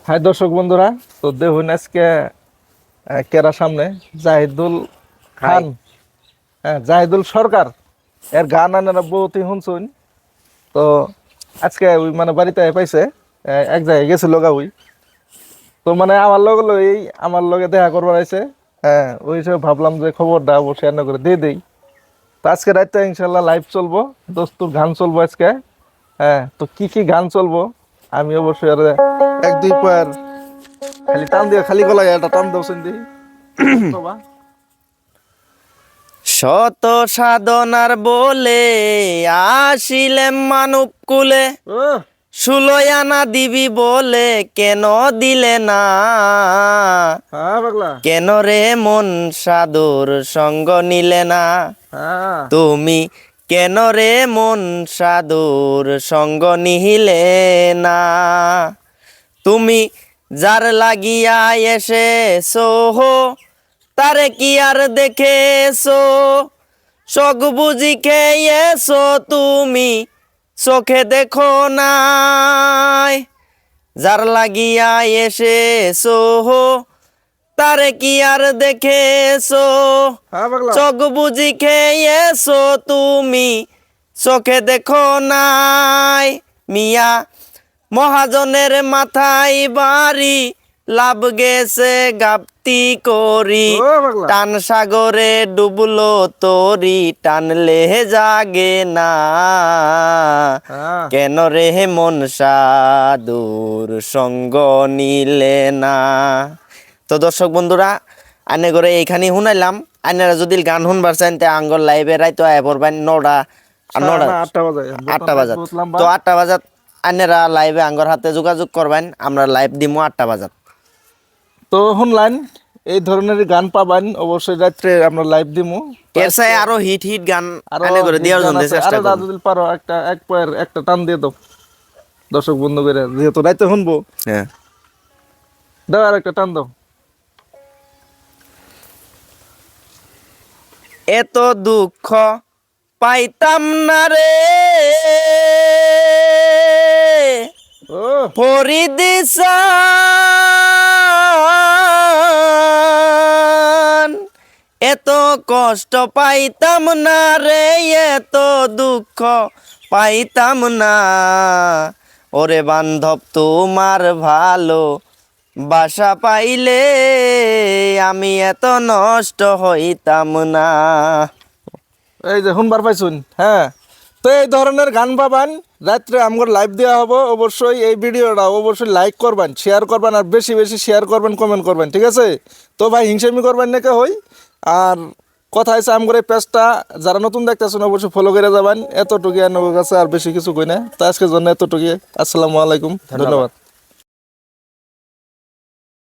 High দর্শক বন্ধুরা, তো দেখুন আজকে কেরা সামনে জাহিদুল খান, হ্যাঁ জাহিদুল সরকার এর গান আনারা বহুতই শুনছুন। তো আজকে ওই মানে বাড়িতে পাইছে, এক জায়গায় গেছিল গা ওই। তো মানে আমার লগে দেখা করবার আইছে। হ্যাঁ, ওই হিসেবে ভাবলাম যে খবরটা অবশ্যই এনে করে দিয়ে দেই। তো আজকে রাতটা ইনশাল্লাহ লাইভ চলবো, দোস্তুর গান চলবো আজকে। হ্যাঁ, তো কি কি গান চলবো আমি অবশ্যই আর এক দুই পর খালি টান দিয়ে খালি গলায় একটা টান দৌছেন দি বাবা। শত সাধনার বলে আসিলেম মানব কুলে, ও ষোলোই আনা দিবি বলে কেন দিলে না? হ্যাঁ পাগলা, কেন রে মন সাধুর সঙ্গ নিলে না? হ্যাঁ তুমি কেন রে মন সাধুর সঙ্গ নিলে না? তুমি যার লাগিয়া এসেছো তারে কি আর দেখেছো? চোখ বুঝি খেয়েছো তুমি, চোখে দেখো নাই। যার লাগিয়া এসেছো তারে কি আর দেখেছো? হ্যাঁ পাগলা, চোখ বুঝি খেয়েছো তুমি, চোখে দেখো নাই। মিয়া মহাজনের মাথায় বাড়ি, লাভ গেছে গাপ্তি করি। ও পাগলা, টান সাগরে ডুবলো তরি, টানলে জাগে না। হ্যাঁ কেন রে মন সাধুর সঙ্গ নিলে না? তো দর্শক বন্ধুরা, আনে করে এইখানে শুনাইলাম। আইনারা যদি গান শুনবার চান তে আঙ্গর লাইভে রাইতো আয় পড়বেন নটা নটা না 8টা বাজে, 8টা বাজাত। বহুত লম্বা। তো 8টা বাজাত আইনারা লাইভে আঙ্গর হাতে যোগাযোগ করবেন, আমরা লাইভ দিমু 8টা বাজাত। তো শুনলেন, এই ধরনের গান পাবেন অবশ্যই রাত্রে আমরা লাইভ দিমু। তো এর চাই আজকে আরো হিট হিট গান আরো আনে করে হিট দেওয়ার গান জন্য আছে, চেষ্টা আরো করুন। যদি পারো একটা এক পয়ের একটা টান দিয়ে দাও দর্শক বন্ধু করে, যেহেতু রাইতে শুনবো। হ্যাঁ, দাও আর একটা টান দাও। এত দুঃখ পাইতাম না রে ও ফরিদিসান, এত কষ্ট পাইতাম না রে, এত দুঃখ পাইতাম না। ওরে বান্ধব তোমার ভালো বাসা পাইলে আমি এত নষ্ট হইতাম না। এই যে শুনবার পাইছুন। হ্যাঁ, তো এই ধরনের গান পাবেন রাত্রে আমগর লাইভ দেওয়া হবো। অবশ্যই এই ভিডিওটা অবশ্যই লাইক করবেন, শেয়ার করবেন, আর বেশি বেশি শেয়ার করবেন, কমেন্ট করবেন, ঠিক আছে? তো ভাই হিংসামি করবেন না কে হই। আর কথা হয়েছে আমগর এই পেজটা যারা নতুন দেখতেছেন অবশ্যই ফলো করে যাবেন। এতটুকু আর কাছে আর বেশি কিছু কই না। তো আজকের জন্য এতটুকু। আসসালামু আলাইকুম, ধন্যবাদ।